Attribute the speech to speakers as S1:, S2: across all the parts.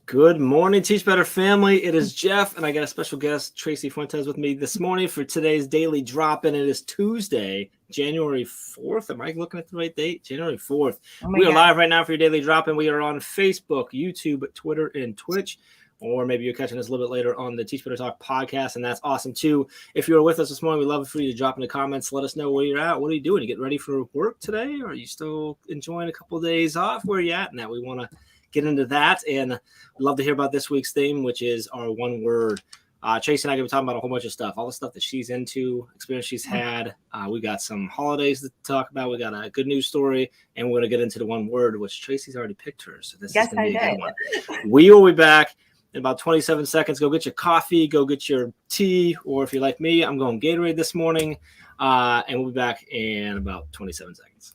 S1: Good morning, Teach Better family. It is Jeff, and I got a special guest, Tracy Fuentes, with me this morning for today's daily drop-in. It is Tuesday, January 4th. Am I looking at the right date? January 4th. We are live right now for your daily drop-in. We are on Facebook, YouTube, Twitter, and Twitch. Or maybe you're catching us a little bit later on the Teach Better Talk podcast, and that's awesome too. If you're with us this morning, we'd love for you to drop in the comments. Let us know where you're at. What are you doing? You getting ready for work today? Or are you still enjoying a couple of days off? Where are you at? And that we want to get into that, and I'd love to hear about this week's theme, which is our one word. Tracy and I are going to be talking about a whole bunch of stuff, all the stuff that she's into, experience she's had. We got some holidays to talk about. We got a good news story, and we're going to get into the one word, which Tracy's already picked her. So this is going to be a good one. We will be back in about 27 seconds. Go get your coffee, go get your tea, or if you're like me, I'm going Gatorade this morning, and we'll be back in about 27 seconds.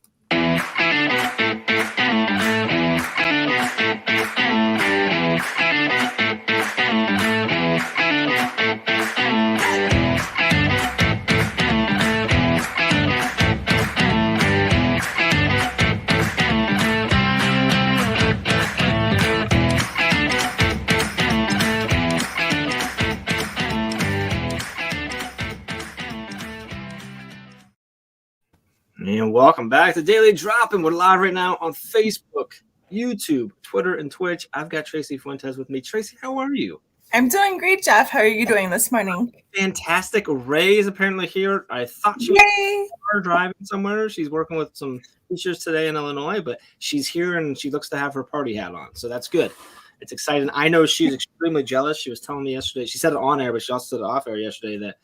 S1: And welcome back to Daily Drop-In. We're live right now on Facebook, YouTube, Twitter, and Twitch. I've got Tracy Fuentes with me. Tracy, how are you?
S2: I'm doing great, Jeff. How are you doing this morning?
S1: Fantastic. Ray is apparently here. I thought she was driving somewhere. She's working with some teachers today in Illinois, but she's here and she looks to have her party hat on. So that's good. It's exciting. I know she's extremely jealous. She was telling me yesterday. She said it on air, but she also said it off air yesterday that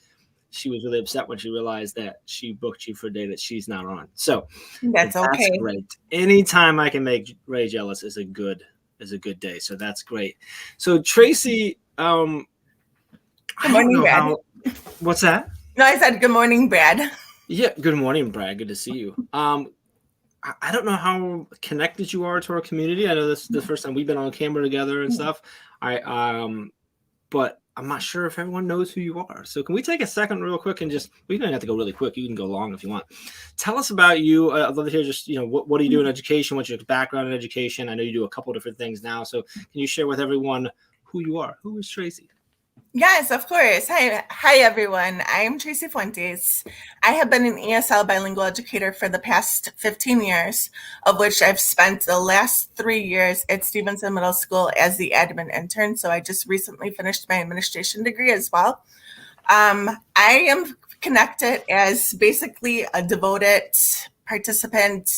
S1: she was really upset when she realized that she booked you for a day that she's not on. So
S2: that's okay.
S1: Great. Anytime I can make Ray jealous is a good day. So that's great. So Tracy,
S2: good morning, Brad.
S1: What's that?
S2: No, I said good morning, Brad.
S1: Yeah, good morning, Brad. Good to see you. I don't know how connected you are to our community. I know this is the first time we've been on camera together and stuff. But I'm not sure if everyone knows who you are. So can we take a second real quick and we don't have to go really quick. You can go long if you want. Tell us about you. I'd love to hear just, what do you do in education? What's your background in education? I know you do a couple different things now. So can you share with everyone who you are? Who is Tracy?
S2: Yes, of course. Hi, everyone. I'm Tracy Fuentes. I have been an ESL bilingual educator for the past 15 years, of which I've spent the last 3 years at Stevenson Middle School as the admin intern. So I just recently finished my administration degree as well. I am connected as basically a devoted participant,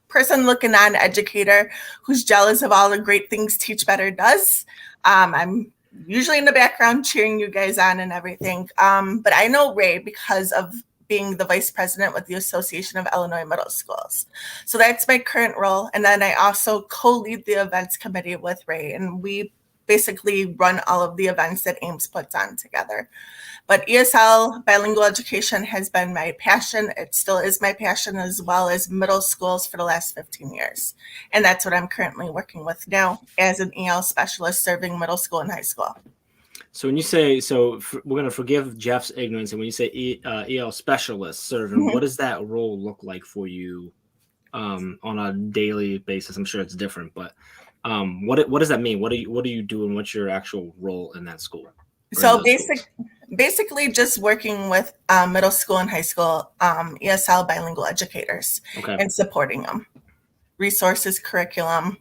S2: person looking on, educator who's jealous of all the great things Teach Better does. I'm usually in the background cheering you guys on and everything. But I know Ray because of being the vice president with the Association of Illinois Middle Schools. So that's my current role. And then I also co-lead the events committee with Ray. And we basically run all of the events that Ames puts on together. But ESL bilingual education has been my passion. It still is my passion, as well as middle schools for the last 15 years. And that's what I'm currently working with now as an EL specialist serving middle school and high school.
S1: So when you say, we're going to forgive Jeff's ignorance. And when you say EL specialist serving, what does that role look like for you on a daily basis? I'm sure it's different, but what does that mean? What are you doing? What's your actual role in that school?
S2: So basically just working with middle school and high school ESL bilingual educators and supporting them. Resources, curriculum.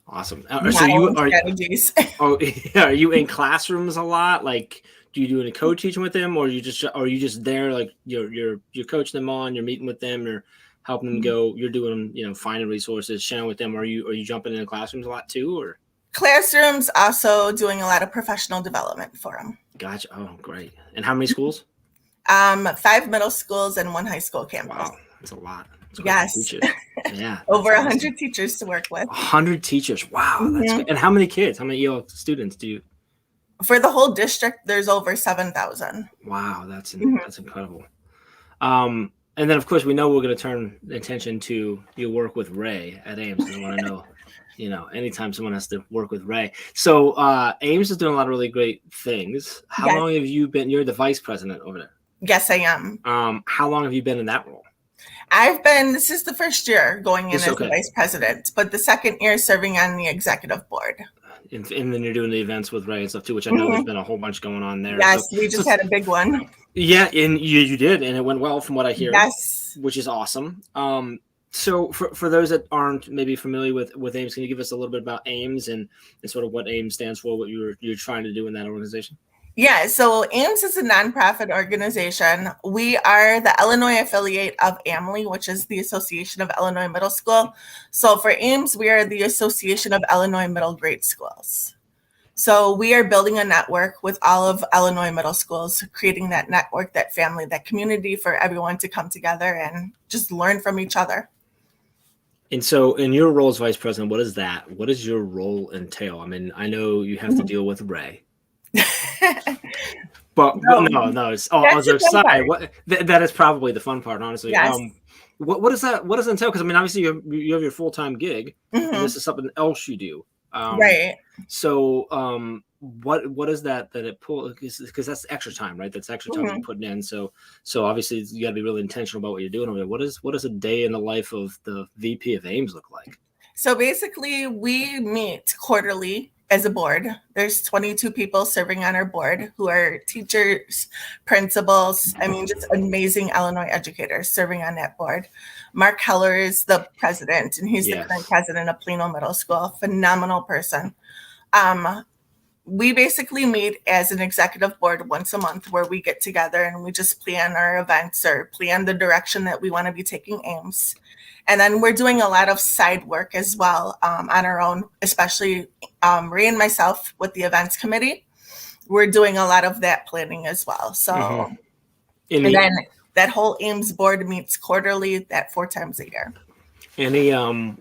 S1: Awesome. So
S2: strategies.
S1: Are you in classrooms a lot? Like, do you do any co-teaching with them, or are you just there? Like you're coaching them on, you're meeting with them, you're helping them go. You're doing finding resources, sharing with them. Are you jumping into classrooms a lot too, or?
S2: Classrooms, also doing a lot of professional development for them.
S1: Gotcha. Oh, great. And how many schools?
S2: 5 middle schools and 1 high school campus.
S1: Wow, that's a lot.
S2: Yes.
S1: Yeah.
S2: Over 100 teachers to work with.
S1: 100 teachers. Wow. That's good. And how many kids? How many EL students do you?
S2: For the whole district, there's over 7,000.
S1: Wow, that's incredible. And then, of course, we know we're going to turn attention to your work with Ray at Ames. I want to know. Anytime someone has to work with Ray. So Ames is doing a lot of really great things. How long have you been? You're the vice president over there.
S2: Yes, I am.
S1: How long have you been in that role?
S2: This is the first year going in as the vice president, but the second year serving on the executive board.
S1: and then you're doing the events with Ray and stuff too, which I know there's been a whole bunch going on there.
S2: Yes, we just had a big one.
S1: Yeah, and you did, and it went well from what I hear.
S2: Yes,
S1: which is awesome. So for those that aren't maybe familiar with AIMS, can you give us a little bit about AIMS and sort of what AIMS stands for, what you're trying to do in that organization?
S2: Yeah, so AIMS is a nonprofit organization. We are the Illinois affiliate of AMLI, which is the Association of Illinois Middle School. So for AIMS, we are the Association of Illinois Middle Grade Schools. So we are building a network with all of Illinois middle schools, creating that network, that family, that community for everyone to come together and just learn from each other.
S1: And so in your role as vice president, what is that? What does your role entail? I mean, I know you have to deal with Ray. But no, it's all jokes aside. That is probably the fun part, honestly.
S2: Yes.
S1: What does that entail? Because I mean, obviously you have your full-time gig, and this is something else you do.
S2: Right.
S1: So what is that it pull, because that's extra time, right? That's extra time you're putting in. So obviously you got to be really intentional about what you're doing over there. What does a day in the life of the VP of AIMS look like?
S2: So basically we meet quarterly as a board. There's 22 people serving on our board who are teachers, principals, I mean, just amazing Illinois educators serving on that board. Mark Heller is the president, and he's the current president of Plano Middle School. Phenomenal person. We basically meet as an executive board once a month where we get together and we just plan our events or plan the direction that we want to be taking AIMS. And then we're doing a lot of side work as well on our own, especially Ray and myself with the events committee. We're doing a lot of that planning as well. So, and then that whole AIMS board meets quarterly, that 4 times a year.
S1: Any do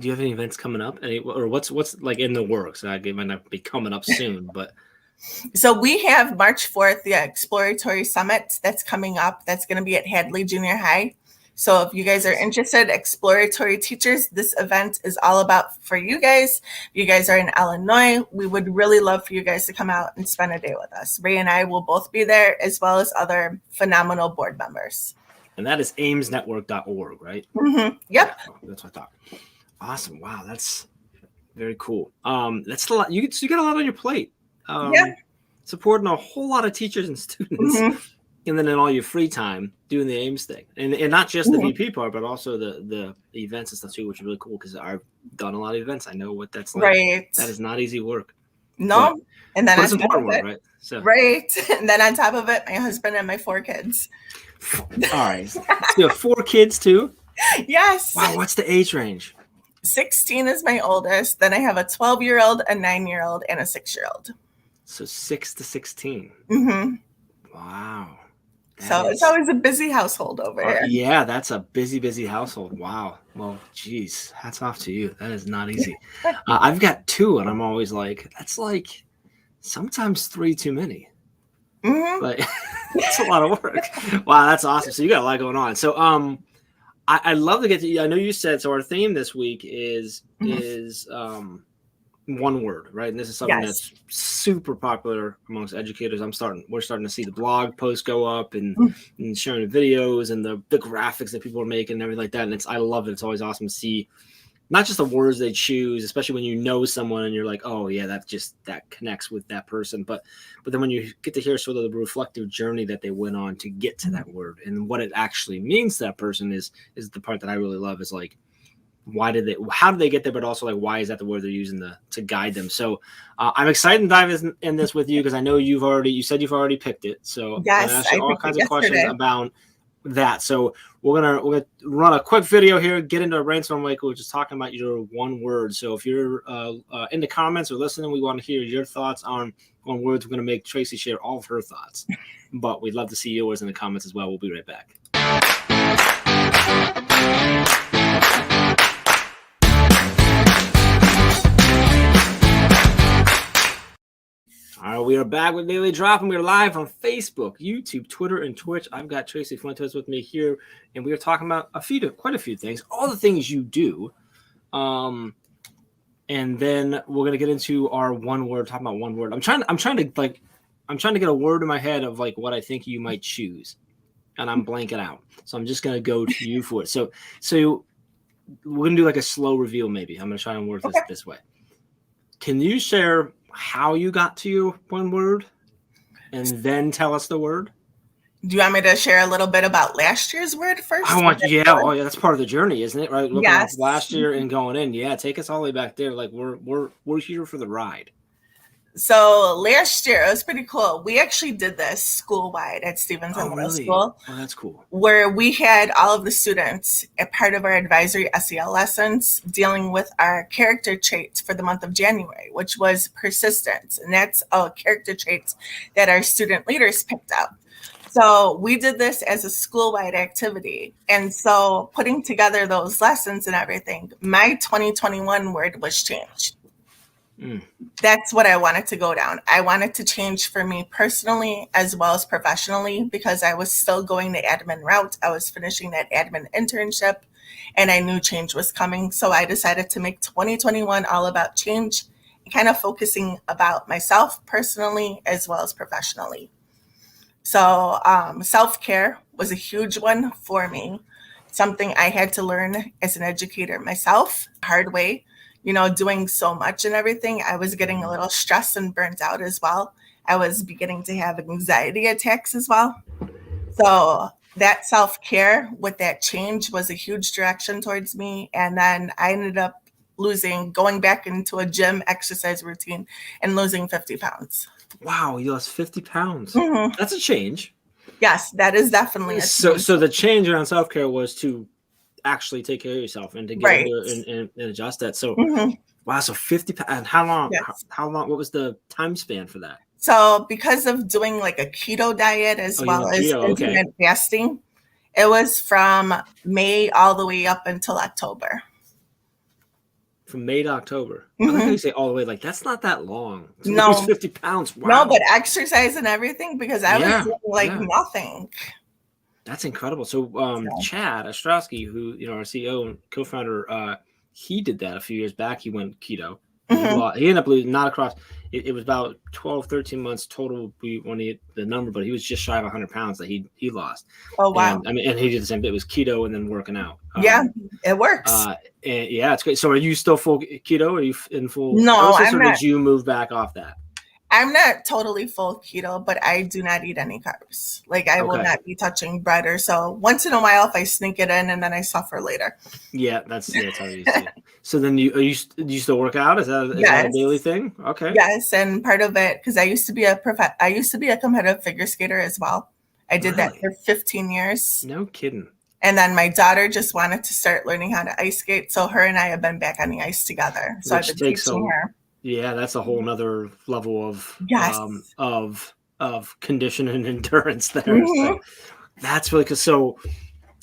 S1: you have any events coming up? Or what's like in the works? It might not be coming up soon, but
S2: so we have March 4th, the Exploratory Summit that's coming up. That's going to be at Hadley Junior High. So if you guys are interested, exploratory teachers, this event is all about for you guys. If you guys are in Illinois, we would really love for you guys to come out and spend a day with us. Ray and I will both be there, as well as other phenomenal board members.
S1: And that is aimsnetwork.org, right?
S2: Yep.
S1: Yeah, that's what I thought. Awesome. Wow, that's very cool. That's a lot. You got a lot on your plate. Supporting a whole lot of teachers and students. And then in all your free time doing the AIMS thing, and not just the VP part, but also the events and stuff too, which is really cool because I've done a lot of events. I know what that's like. Right. That is not easy work.
S2: No.
S1: But,
S2: and then
S1: it's important work, right? So.
S2: Right. And then on top of it, my husband and my 4 kids.
S1: All right. So you have 4 kids too?
S2: Yes.
S1: Wow. What's the age range?
S2: 16 is my oldest. Then I have a 12-year-old, a 9-year-old, and a 6-year-old.
S1: So 6 to 16. Wow.
S2: So it's always a busy household over here.
S1: Yeah, that's a busy household. Wow. Well, geez, hats off to you. That is not easy. I've got 2, and I'm always like, that's like sometimes 3 too many. Like, it's a lot of work. Wow, that's awesome. So you got a lot going on. So I'd love to get to. I know you said so. Our theme this week is one word, right? And this is something that's super popular amongst educators. We're starting to see the blog posts go up and sharing the videos and the graphics that people are making and everything like that. And I love it. It's always awesome to see not just the words they choose, especially when you know someone and you're like, oh yeah, that connects with that person. But then when you get to hear sort of the reflective journey that they went on to get to that word and what it actually means to that person is the part that I really love. Is like, how did they get there, but also like why is that the word they're using to guide them. So I'm excited to dive in this with you because I know you said you've already picked it. So I'm gonna ask you all kinds of questions about that. So we're gonna run a quick video here, get into a brainstorm, like we're just talking about your one word. So if you're in the comments or listening, we want to hear your thoughts on words. We're gonna make Tracy share all of her thoughts, but we'd love to see yours in the comments as well. We'll be right back. All right, we are back with Daily Drop, and we're live on Facebook, YouTube, Twitter, and Twitch. I've got Tracy Fuentes with me here, and we are talking about quite a few things, all the things you do. And then we're gonna get into our one word, talking about one word. I'm trying to get a word in my head of like what I think you might choose, and I'm blanking out. So I'm just gonna go to you for it. So we're gonna do like a slow reveal, maybe. I'm gonna try and work this way. Can you share how you got to your one word and then tell us the word?
S2: Do you want me to share a little bit about last year's word first?
S1: Oh yeah, that's part of the journey, isn't it? Right, looking off
S2: Yes.
S1: last year and going in. Yeah, take us all the way back there. Like we're here for the ride.
S2: So last year, it was pretty cool. We actually did this school-wide at Stevenson
S1: Oh
S2: Middle
S1: really?
S2: School,
S1: Oh, that's cool.
S2: where we had all of the students a part of our advisory SEL lessons dealing with our character traits for the month of January, which was persistence. And that's a character traits that our student leaders picked up. So we did this as a school-wide activity. And so putting together those lessons and everything, my 2021 word was change. That's what I wanted to go down. I wanted to change for me personally as well as professionally because I was still going the admin route. I was finishing that admin internship and I knew change was coming. So I decided to make 2021 all about change and kind of focusing about myself personally as well as professionally. So self-care was a huge one for me, something I had to learn as an educator myself, hard way. Doing so much and everything, I was getting a little stressed and burnt out as well. I was beginning to have anxiety attacks as well. So that self-care with that change was a huge direction towards me. And then I ended up going back into a gym exercise routine and losing 50 pounds.
S1: Wow, you lost 50 pounds.
S2: Mm-hmm.
S1: That's a change.
S2: Yes, that is definitely a change.
S1: So the change around self-care was to actually take care of yourself and to get
S2: Right.
S1: into and adjust that. So wow, so 50 pounds. And how long?
S2: Yes.
S1: How long? What was the time span for that?
S2: So because of doing like a keto diet as well as intermittent fasting, it was from May all the way up until October.
S1: From May to October. I like how you say all the way. Like that's not that long. To
S2: No,
S1: lose 50 pounds. Wow.
S2: No, but exercise and everything because I was doing nothing.
S1: That's incredible. So Chad Ostrowski, who our CEO and co-founder, he did that a few years back. He went keto. He ended up losing not across. It was about 12, 13 months total. We want to get the number, but he was just shy of 100 pounds that he lost.
S2: Oh wow!
S1: And he did the same bit. It was keto and then working out.
S2: It works.
S1: And it's great. So are you still full keto? Are you in full?
S2: No, I'm not.
S1: Did you move back off that?
S2: I'm not totally full keto, but I do not eat any carbs. Like I will not be touching bread or so. Once in a while, if I sneak it in, and then I suffer later.
S1: Yeah, that's how you see it. So then do you still work out? Is that a daily thing? Okay.
S2: Yes, and part of it because I used to be a competitive figure skater as well. I did that for 15 years.
S1: No kidding.
S2: And then my daughter just wanted to start learning how to ice skate, so her and I have been back on the ice together. So I've been teaching her.
S1: Yeah, that's a whole nother level of condition and endurance there. So that's really so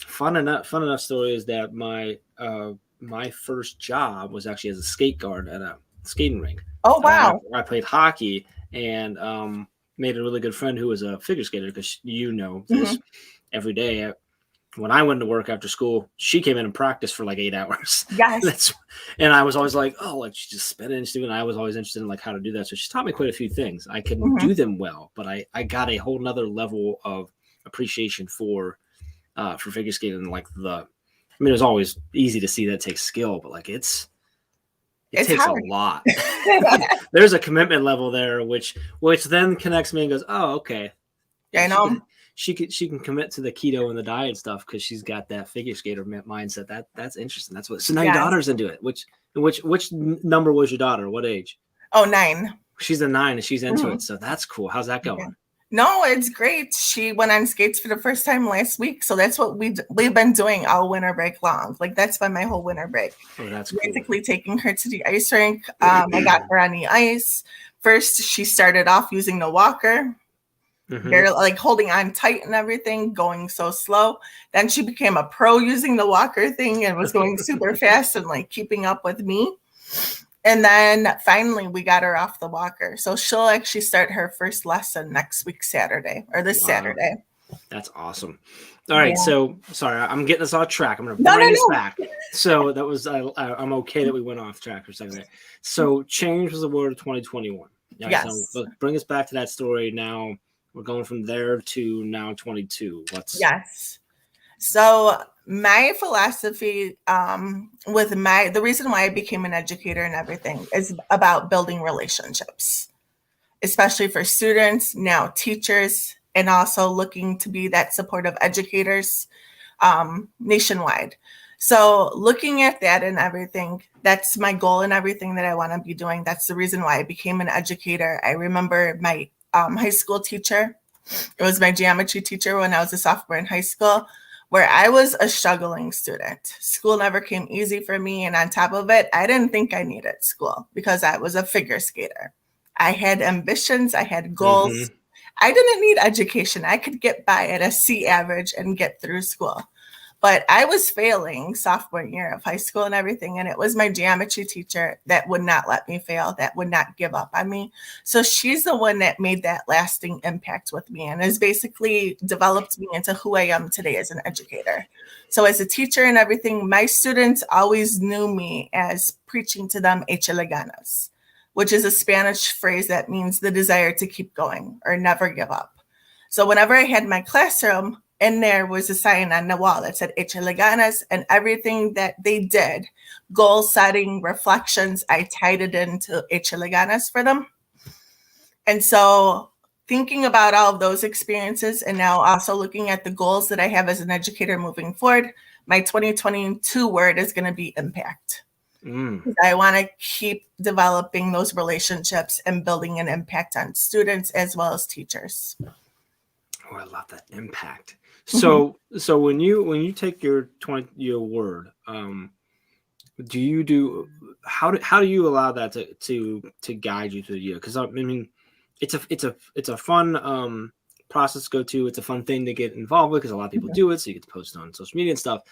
S1: fun enough story is that my first job was actually as a skate guard at a skating rink.
S2: Oh wow!
S1: I played hockey and made a really good friend who was a figure skater because this every day. When I went to work after school, she came in and practiced for like 8 hours.
S2: Yes.
S1: And I was always like, oh, like she's just spinning and doing. I was always interested in like how to do that. So she taught me quite a few things. I can do them well, but I got a whole nother level of appreciation for figure skating. Like it was always easy to see that it takes skill, but like it takes hard. A lot. There's a commitment level there, which then connects me and goes, oh, okay.
S2: Yeah, I know.
S1: She can commit to the keto and the diet stuff because she's got that figure skater mindset. That's interesting. That's what. So now your daughter's into it. Which number was your daughter? What age?
S2: Oh, 9.
S1: She's a 9 and she's into it. So that's cool. How's that going?
S2: Yeah. No, it's great. She went on skates for the first time last week. So that's what we've been doing all winter break long. Like that's been my whole winter break.
S1: Oh, that's
S2: basically cool. Taking her to the ice rink. I got her on the ice. First, she started off using the walker. They're like holding on tight and everything, going so slow. Then she became a pro using the walker thing and was going super fast and like keeping up with me. And then finally we got her off the walker. So she'll actually start her first lesson next week, Saturday or this Saturday.
S1: That's awesome. All right. Yeah. So sorry, I'm getting us off track. I'm going to bring us back. So that was, I'm okay that we went off track for a second there. So change was the word of 2021. Right,
S2: yes.
S1: So bring us back to that story now. We're going from there to now 22.
S2: Yes. So My philosophy with the reason why I became an educator and everything is about building relationships, especially for students, now teachers, and also looking to be that supportive educators nationwide. So looking at that and everything, that's my goal and everything that I want to be doing. That's the reason why I became an educator. I remember my high school teacher. It was my geometry teacher when I was a sophomore in high school, where I was a struggling student. School never came easy for me. And on top of it, I didn't think I needed school because I was a figure skater. I had ambitions, I had goals. I didn't need education. I could get by at a C average and get through school. But I was failing sophomore year of high school and everything. And it was my geometry teacher that would not let me fail, that would not give up on me. So she's the one that made that lasting impact with me and has basically developed me into who I am today as an educator. So as a teacher and everything, my students always knew me as preaching to them échale ganas, which is a Spanish phrase that means the desire to keep going or never give up. So whenever I had my classroom, and there was a sign on the wall that said échale ganas, and everything that they did, goal setting, reflections, I tied it into échale ganas for them. And so thinking about all of those experiences and now also looking at the goals that I have as an educator moving forward, my 2022 word is going to be impact. I want to keep developing those relationships and building an impact on students as well as teachers.
S1: Oh, I love that impact. So when you take your word, how do you allow that to guide you through the year? Because I mean, it's a fun process to go to. It's a fun thing to get involved with because a lot of people do it. So you get to post on social media and stuff.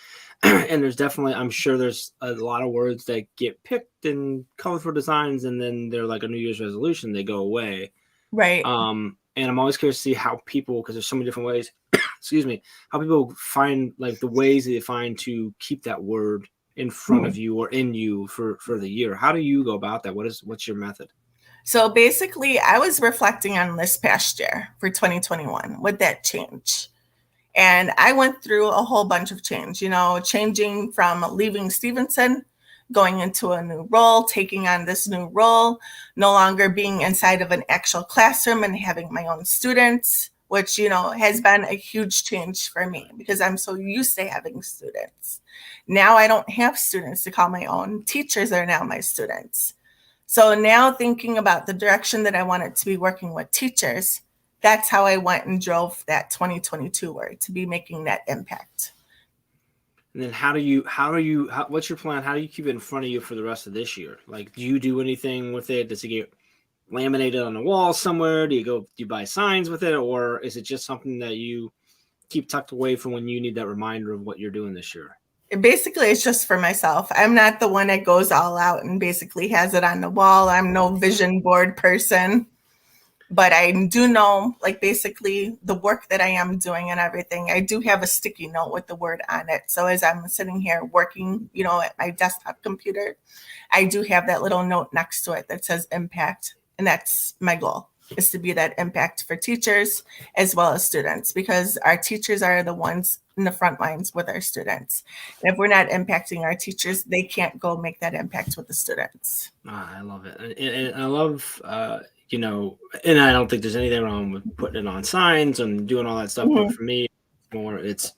S1: And there's definitely, I'm sure there's a lot of words that get picked and colorful designs, and then they're like a New Year's resolution. They go away.
S2: Right.
S1: And I'm always curious to see how people, because there's so many different ways, excuse me, how people find like the ways that they find to keep that word in front of you or in you for the year. How do you go about that? What's your method?
S2: So basically, I was reflecting on this past year for 2021 with that change. And I went through a whole bunch of change, changing from leaving Stevenson, going into a new role, taking on this new role, no longer being inside of an actual classroom and having my own students, which, has been a huge change for me because I'm so used to having students. Now I don't have students to call my own. Teachers are now my students. So now thinking about the direction that I wanted to be working with teachers, that's how I went and drove that 2022 word to be making that impact.
S1: And then what's your plan? How do you keep it in front of you for the rest of this year? Like, do you do anything with it? Does it get laminated on the wall somewhere? Do you buy signs with it? Or is it just something that you keep tucked away from when you need that reminder of what you're doing this year?
S2: Basically, it's just for myself. I'm not the one that goes all out and basically has it on the wall. I'm no vision board person. But I do know, like, basically the work that I am doing and everything, I do have a sticky note with the word on it. So as I'm sitting here working, at my desktop computer, I do have that little note next to it that says impact. And that's my goal, is to be that impact for teachers as well as students, because our teachers are the ones in the front lines with our students. And if we're not impacting our teachers, they can't go make that impact with the students.
S1: I love it. And I love, and I don't think there's anything wrong with putting it on signs and doing all that stuff. But for me, it's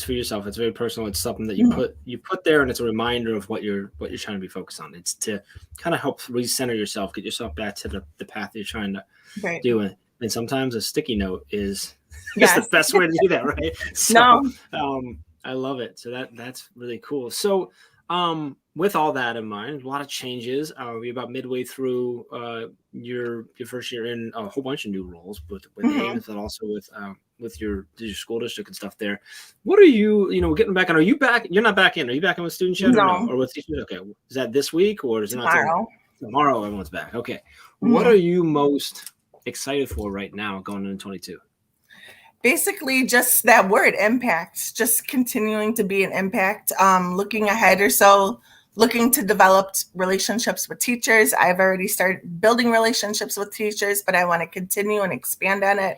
S1: for yourself. It's very personal. It's something that you put there, and it's a reminder of what you're trying to be focused on. It's to kind of help recenter yourself, get yourself back to the path you're trying to do. And sometimes a sticky note is just the best way to do that, right? So I love it. So that's really cool. So with all that in mind, a lot of changes. We're about midway through your first year in a whole bunch of new roles with Ames, and also with your school district and stuff there. What are you, getting back on? Are you back? You're not back in. Are you back in with students yet?
S2: No.
S1: Or with teachers? Okay. Is that this week or is it
S2: tomorrow?
S1: Tomorrow everyone's back. Okay. What are you most excited for right now going into 22?
S2: Basically just that word impact, just continuing to be an impact, looking ahead or so, looking to develop relationships with teachers. I've already started building relationships with teachers, but I want to continue and expand on it.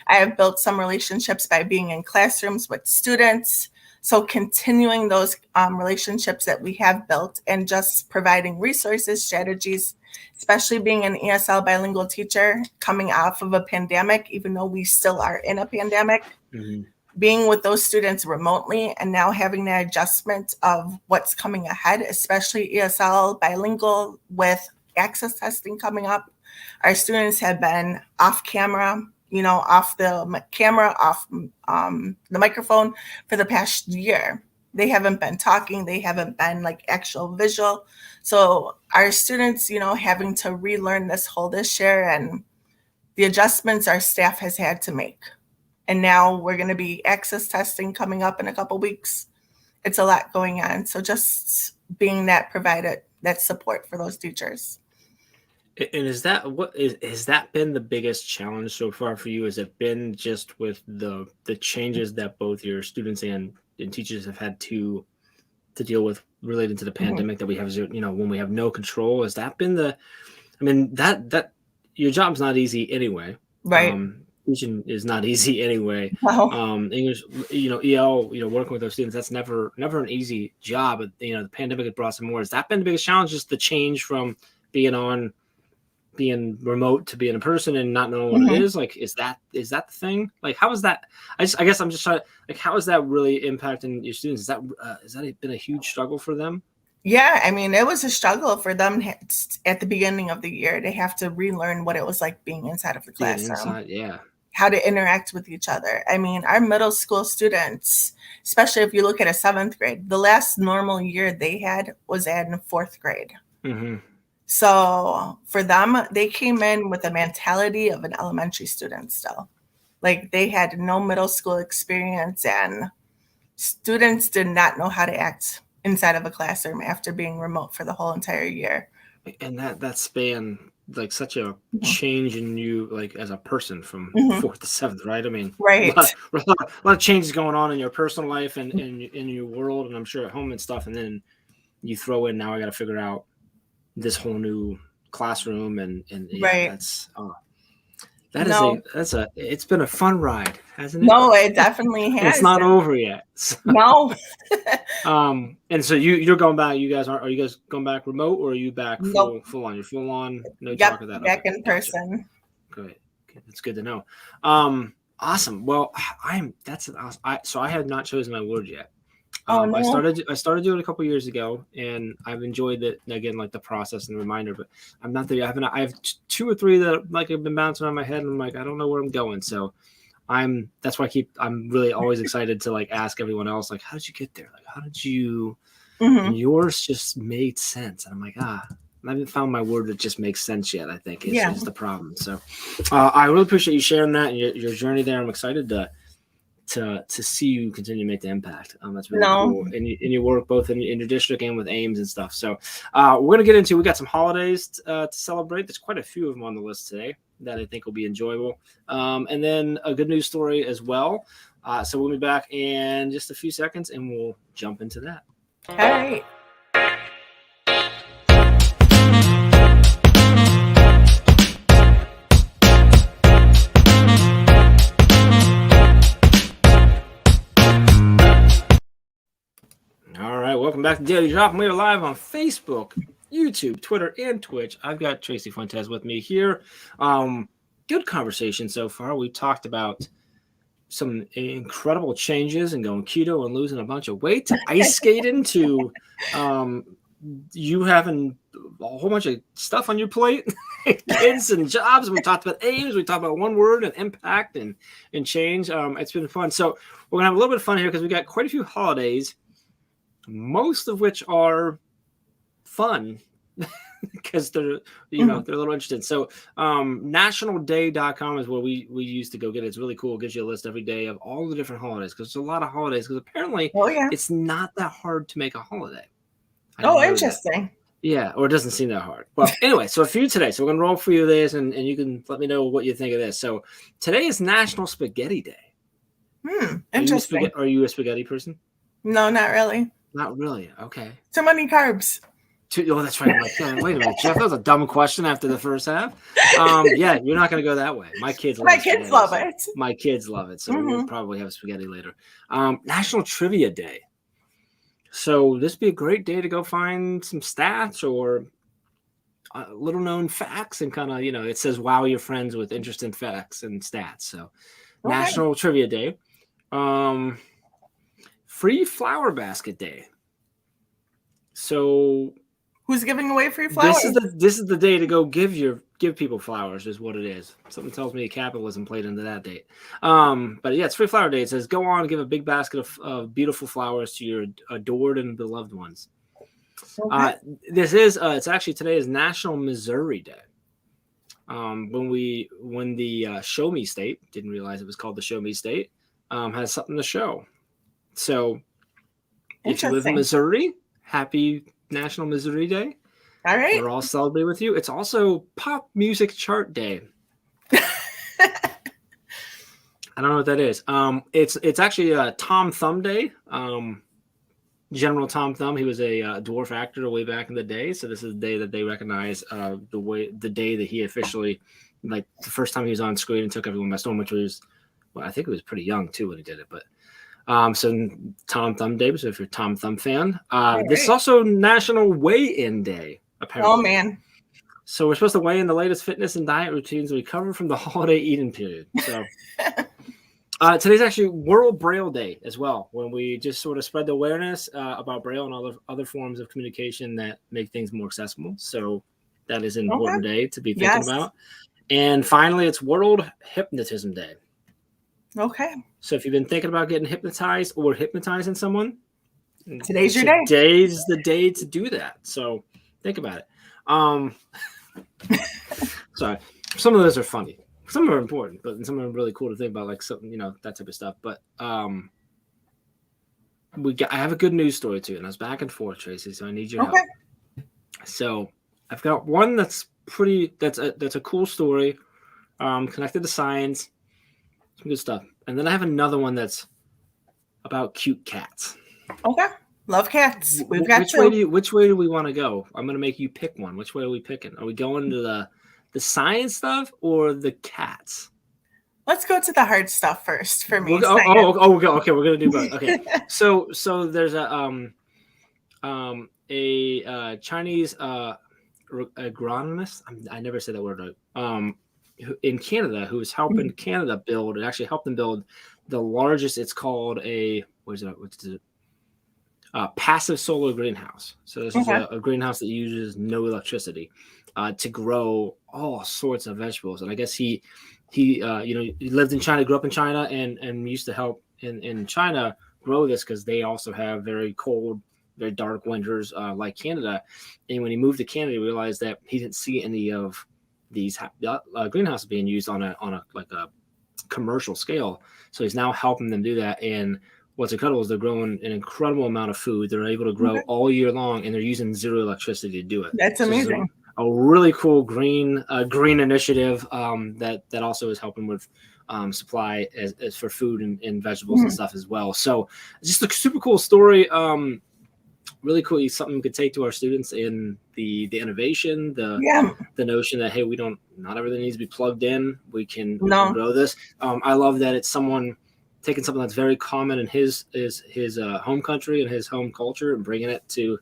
S2: I have built some relationships by being in classrooms with students. So continuing those relationships that we have built and just providing resources, strategies, especially being an ESL bilingual teacher coming off of a pandemic, even though we still are in a pandemic, being with those students remotely and now having that adjustment of what's coming ahead, especially ESL bilingual with access testing coming up. Our students have been off camera, off the camera, off the microphone for the past year. They haven't been talking. They haven't been like actual visual. So our students, having to relearn this whole this year and the adjustments our staff has had to make. And now we're going to be access testing coming up in a couple weeks. It's a lot going on. So just being that provided that support for those teachers.
S1: And has that been the biggest challenge so far for you? Has it been just with the changes that both your students and teachers have had to deal with related to the pandemic that we have, when we have no control? Has that been that your job's not easy anyway.
S2: Right.
S1: Teaching is not easy anyway.
S2: No.
S1: English, EL, working with those students, that's never an easy job. But the pandemic has brought some more. Has that been the biggest challenge? Just the change from being remote to being in person and not knowing what it is? Like, is that the thing? Like, how is that? I guess I'm just trying. Like, how is that really impacting your students? Has that been a huge struggle for them?
S2: Yeah, it was a struggle for them at the beginning of the year. They have to relearn what it was like being inside of the classroom. How to interact with each other. Our middle school students, especially if you look at a 7th grade, the last normal year they had was in 4th grade. So for them, they came in with a mentality of an elementary student still. Like, they had no middle school experience, and students did not know how to act inside of a classroom after being remote for the whole entire year.
S1: And that span, like, such a change in you, like, as a person from 4th to 7th, right?
S2: Right.
S1: A lot of changes going on in your personal life and in your world, and I'm sure at home and stuff. And then you throw in, now I got to figure out this whole new classroom, and
S2: right.
S1: It's been a fun ride, hasn't it?
S2: No, it definitely has.
S1: It's not over yet. So.
S2: No.
S1: And so you're going back. Are you guys going back remote, or are you back full on? You're full on. No talk of that.
S2: Back in person.
S1: Good. That's good to know. Awesome. Well, so I had not chosen my word yet.
S2: No.
S1: I started doing it a couple years ago, and I've enjoyed it again, like the process and the reminder. But I'm not there. I have 2 or 3 that like have been bouncing on my head, and I'm like, I don't know where I'm going. So that's why I'm really always excited to like ask everyone else, like, how did you get there? Like, how did you? And yours just made sense, and I'm like, I haven't found my word that just makes sense yet. I think is the problem. So I really appreciate you sharing that and your journey there. I'm excited to see you continue to make the impact. That's really cool. And you work both in your district and with Ames and stuff. So we're going to get into, we got some holidays to celebrate. There's quite a few of them on the list today that I think will be enjoyable. And then a good news story as well. So we'll be back in just a few seconds and we'll jump into that.
S2: All right.
S1: Welcome back to Daily Drop. We are live on Facebook, YouTube, Twitter, and Twitch. I've got Tracy Fuentes with me here. Good conversation so far. We talked about some incredible changes and going keto and losing a bunch of weight, to ice skating, to you having a whole bunch of stuff on your plate, kids and jobs. We talked about Ames. We talked about one word and impact and change. It's been fun. So we're going to have a little bit of fun here because we got quite a few holidays, most of which are fun because they're they're a little interesting. So nationalday.com is where we used to go get it. It's really cool. It gives you a list every day of all the different holidays, because there's a lot of holidays, because apparently it's not that hard to make a holiday.
S2: Interesting.
S1: Yeah, or it doesn't seem that hard. Well, anyway, so a few today. So we're going to roll through this and you can let me know what you think of this. So today is National Spaghetti Day.
S2: Interesting.
S1: Are you a spaghetti person?
S2: No, not really.
S1: Not really. Okay.
S2: Too many carbs.
S1: Oh, that's right. I'm like, wait a minute, Jeff. That was a dumb question after the first half. Yeah, you're not going to go that way. My kids love spaghetti.
S2: It.
S1: My kids love it, so we'll probably have spaghetti later. National Trivia Day. So this would be a great day to go find some stats or little known facts and kind of, it says wow your friends with interesting facts and stats. So National Trivia Day. Free Flower Basket Day. So
S2: who's giving away free flowers?
S1: This is the day to go give people flowers is what it is. Something tells me capitalism played into that date. But yeah, it's Free Flower Day. It says go on and give a big basket of beautiful flowers to your adored and beloved ones. It's actually today is National Missouri Day. When the Show Me State, didn't realize it was called the Show Me State, has something to show. So if you live in Missouri, happy National Missouri Day.
S2: All right.
S1: We're all celebrating with you. It's also Pop Music Chart Day. I don't know what that is. It's actually Tom Thumb Day. General Tom Thumb, he was a dwarf actor way back in the day. So this is the day that they recognize the day that he officially, like the first time he was on screen and took everyone by storm, which was, well, I think he was pretty young too when he did it. But so Tom Thumb Day. So if you're a Tom Thumb fan, this is also National Weigh-In Day. Apparently.
S2: Oh man.
S1: So we're supposed to weigh in the latest fitness and diet routines we cover from the holiday eating period. So. Today's actually World Braille Day as well, when we just sort of spread the awareness about Braille and other forms of communication that make things more accessible. So that is an important day to be thinking about. And finally, it's World Hypnotism Day.
S2: Okay.
S1: So if you've been thinking about getting hypnotized or hypnotizing someone,
S2: today's your day.
S1: Today's the day to do that. So think about it. Sorry. Some of those are funny. Some are important, but some are really cool to think about, like something, that type of stuff. But I have a good news story too, and I was back and forth, Tracy. So I need your help. So I've got one that's a cool story, connected to science, some good stuff, and then I have another one that's about cute cats.
S2: Okay, love cats. We've
S1: got which way do we want to go? I'm gonna make you pick one. Which way are we picking? Are we going to the science stuff or the cats?
S2: Let's go to the hard stuff first for me.
S1: Okay, we're gonna do both. Okay, so there's a Chinese agronomist. I never say that word right. In Canada, who is helping Canada build and actually helped them build the largest. It's called what's it? Passive solar greenhouse. So this is a greenhouse that uses no electricity to grow all sorts of vegetables. And I guess he lived in China, grew up in China, and used to help in China grow this because they also have very cold, very dark winters like Canada. And when he moved to Canada, he realized that he didn't see any of these greenhouses being used on a commercial scale. So he's now helping them do that. And what's incredible is they're growing an incredible amount of food. They're able to grow all year long, and they're using zero electricity to do it.
S2: That's amazing.
S1: A really cool green initiative that also is helping with supply as for food and vegetables and stuff as well. So just a super cool story. Really cool. Something we could take to our students in the innovation, the notion that, hey, not everything needs to be plugged in. We can grow this. I love that it's someone taking something that's very common in his home country and his home culture and bringing it to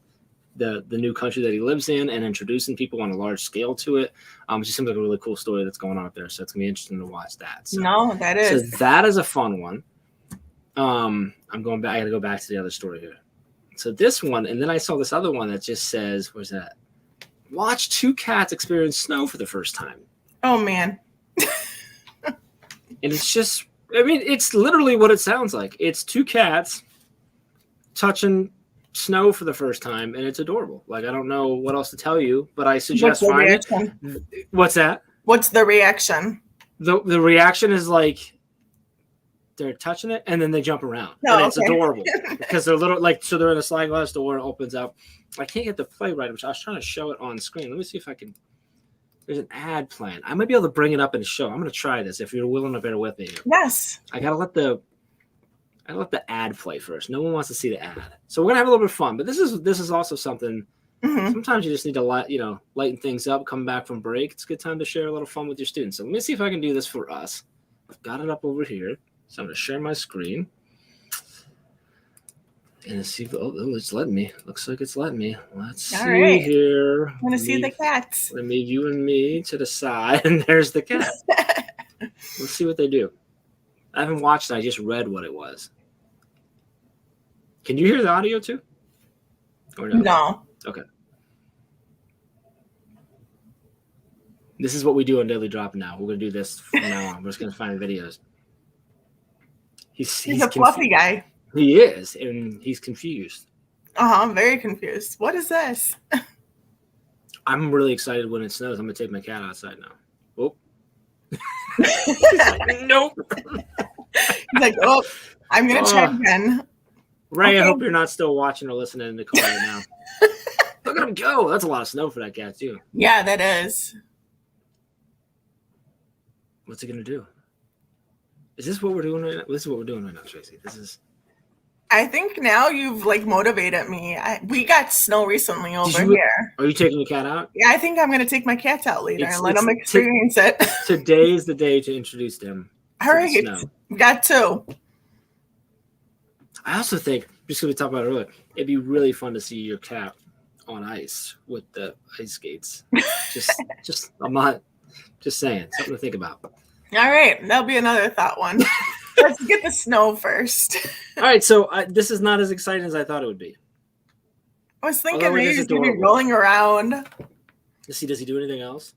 S1: the new country that he lives in and introducing people on a large scale to it. It just seems like a really cool story that's going on up there. So it's gonna be interesting to watch that. So,
S2: that is.
S1: So that is a fun one. I'm going back. I got to go back to the other story here. So this one, and then I saw this other one that just says, where's that? Watch two cats experience snow for the first time.
S2: Oh man.
S1: And it's just, it's literally what it sounds like. It's two cats touching snow for the first time, and it's adorable. Like, I don't know what else to tell you, but I suggest find it. What's that?
S2: What's the reaction?
S1: The reaction is like they're touching it and then they jump around. And it's adorable because they're little, so they're in a sliding glass door and it opens up. I can't get the play right, which I was trying to show it on screen. Let me see if I can. There's an ad plan. I might be able to bring it up and show. I'm going to try this if you're willing to bear with me.
S2: Yes.
S1: I gotta let the ad play first. No one wants to see the ad, so we're gonna have a little bit of fun. But this is also something Sometimes you just need to lighten things up, come back from break. It's a good time to share a little fun with your students. So let me see if I can do this for us. I've got it up over here. So I'm going to share my screen. And see, it's letting me. Looks like it's letting me. Let's see here.
S2: I want to see the cats.
S1: Let me, you and me to the side, and there's the cat. Let's see what they do. I haven't watched it. I just read what it was. Can you hear the audio too? Or no?
S2: No.
S1: Okay. This is what we do on Daily Drop now. We're going to do this from now on. We're just going to find videos. He's
S2: a fluffy guy.
S1: He is, and he's confused.
S2: I'm very confused. What is this?
S1: I'm really excited when it snows. I'm going to take my cat outside now. Oh. He's like, nope.
S2: He's like, oh, I'm going to try again.
S1: Ray, okay. I hope you're not still watching or listening in the car right now. Look at him go. That's a lot of snow for that cat, too.
S2: Yeah, that is.
S1: What's he going to do? Is this what we're doing right now? This is what we're doing right now, Tracy. This is...
S2: I think now you've motivated me. We got snow recently over here.
S1: Are you taking the cat out?
S2: Yeah, I think I'm going to take my cats out later and let them experience it.
S1: Today is the day to introduce them.
S2: All right. Got to.
S1: I also think, just because we talked about it earlier, it'd be really fun to see your cat on ice with the ice skates. I'm not just saying, something to think about.
S2: All right. That'll be another thought one. Let's get the snow first.
S1: All right, so this is not as exciting as I thought it would be.
S2: I was thinking maybe he's going to be rolling around.
S1: Does he do anything else?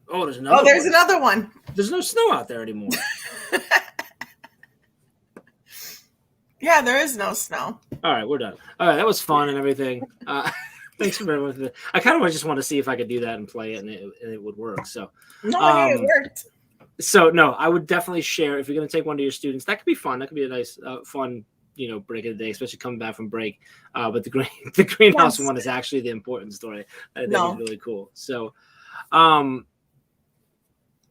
S1: Oh, there's another.
S2: Oh, there's another one.
S1: There's no snow out there anymore.
S2: Yeah, there is no snow.
S1: All right, we're done. All right, that was fun and everything. Thanks for being with me. I kind of just want to see if I could do that and play it, and it would work. So
S2: it worked.
S1: So no, I would definitely share if you're going to take one to your students. That could be fun. That could be a nice, fun, break of the day, especially coming back from break. But the greenhouse one is actually the important story. I think is really cool. So,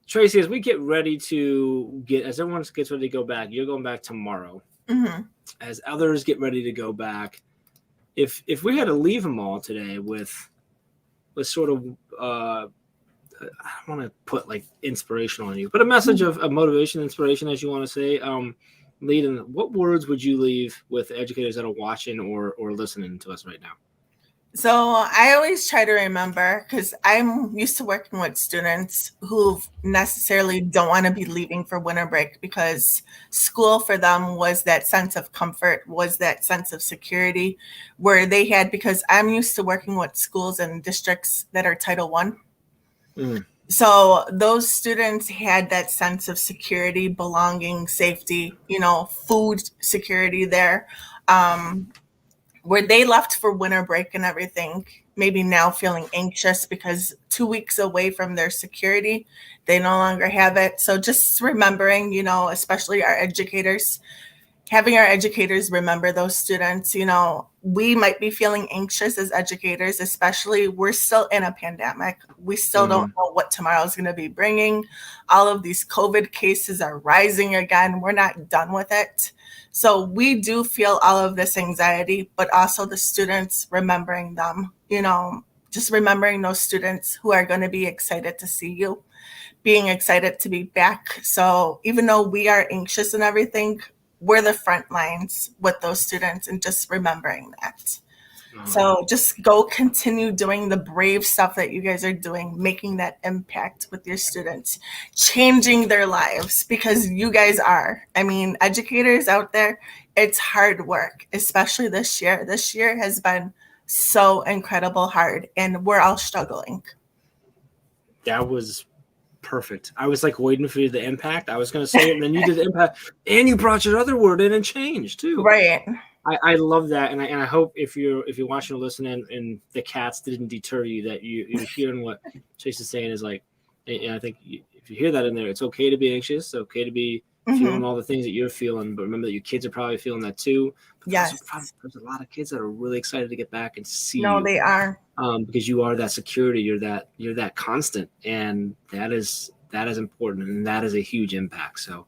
S1: Tracy, as we get ready as everyone gets ready to go back, you're going back tomorrow.
S2: Mm-hmm.
S1: As others get ready to go back, if we had to leave them all today with sort of I don't want to put inspiration on you, but a message of motivation, inspiration, as you want to say, leading, what words would you leave with educators that are watching or listening to us right now?
S2: So I always try to remember, because I'm used to working with students who necessarily don't want to be leaving for winter break, because school for them was that sense of comfort, was that sense of security where they had, because I'm used to working with schools and districts that are Title I. So those students had that sense of security, belonging, safety, food security there, where they left for winter break and everything, maybe now feeling anxious because 2 weeks away from their security, they no longer have it. So just remembering, especially our educators, having our educators remember those students. We might be feeling anxious as educators, especially we're still in a pandemic. We still don't know what tomorrow is going to be bringing. All of these COVID cases are rising again. We're not done with it. So we do feel all of this anxiety, but also the students, remembering them, just remembering those students who are going to be excited to see you, being excited to be back. So even though we are anxious and everything, we're the front lines with those students, and just remembering that. So just continue doing the brave stuff that you guys are doing, making that impact with your students, changing their lives, because you guys are. I mean, educators out there, it's hard work, especially this year. This year has been so incredible hard, and we're all struggling.
S1: That was perfect. I was waiting for the impact. I was going to say it, and then you did the impact, and you brought your other word in and change too.
S2: Right.
S1: I love that, and I hope if you're watching or listening, and the cats didn't deter you, that you're hearing what Chase is saying is and I think if you hear that in there, it's okay to be anxious. It's okay to be feeling all the things that you're feeling, but remember that your kids are probably feeling that too. But
S2: yes.
S1: There's a lot of kids that are really excited to get back and see you.
S2: No, they are.
S1: Because you are that security, you're that constant, and that is important, and that is a huge impact. So,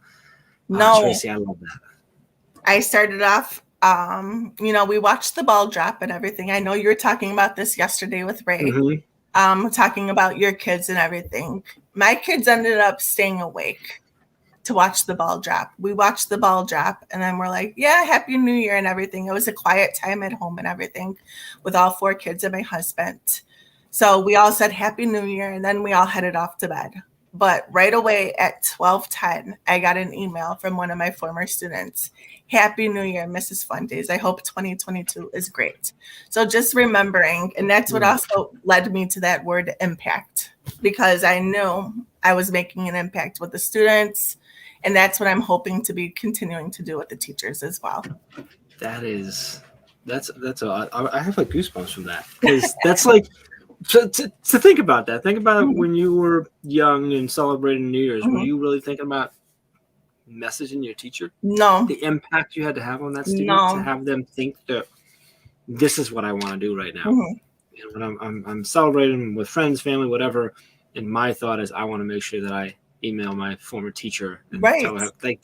S1: Tracy, I love that.
S2: I started off We watched the ball drop and everything. I know you were talking about this yesterday with Ray, talking about your kids and everything. My kids ended up staying awake to watch the ball drop. We watched the ball drop and then we're like, yeah, Happy New Year and everything. It was a quiet time at home and everything with all 4 kids and my husband. So we all said Happy New Year and then we all headed off to bed. But right away at 12:10, I got an email from one of my former students. Happy New Year, Mrs. Fuentes. I hope 2022 is great. So just remembering, and that's what also led me to that word impact, because I knew I was making an impact with the students, and that's what I'm hoping to be continuing to do with the teachers as well.
S1: I have like goosebumps from that, because that's like, to think about that. Think about when you were young and celebrating New Year's. Were you really thinking about messaging your teacher?
S2: No.
S1: The impact you had to have on that student to have them think that this is what I want to do right now. When I'm celebrating with friends, family, whatever, and my thought is I want to make sure that I email my former teacher and tell her, like,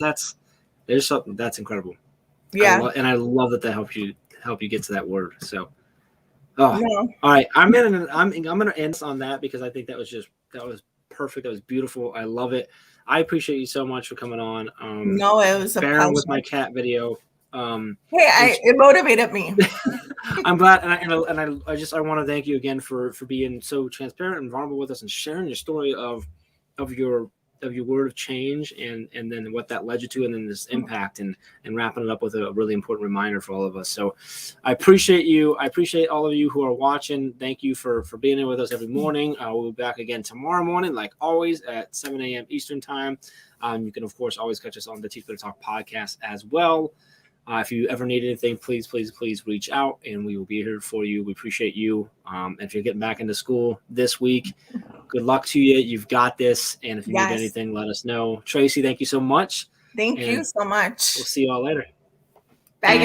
S1: there's something that's incredible.
S2: Yeah.
S1: I love that help you get to that word. So all right. I'm gonna end on that, because I think that was perfect. That was beautiful. I love it. I appreciate you so much for coming on.
S2: No, it was a pleasure.
S1: With my cat video.
S2: It motivated me.
S1: I'm glad, and I want to thank you again for being so transparent and vulnerable with us and sharing your story of your word of change and then what that led you to, and then this impact, and wrapping it up with a really important reminder for all of us. So I appreciate you. I appreciate all of you who are watching. Thank you for being here with us every morning. We'll be back again tomorrow morning, like always, at 7 a.m. Eastern time. You can, of course, always catch us on the Teach Better Talk podcast as well. If you ever need anything, please reach out, and we will be here for you. We appreciate you. If you're getting back into school this week, good luck to you. You've got this. And if you need anything, let us know. Tracy, thank you so much.
S2: Thank you so much.
S1: We'll see you all later.
S2: Bye,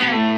S2: guys.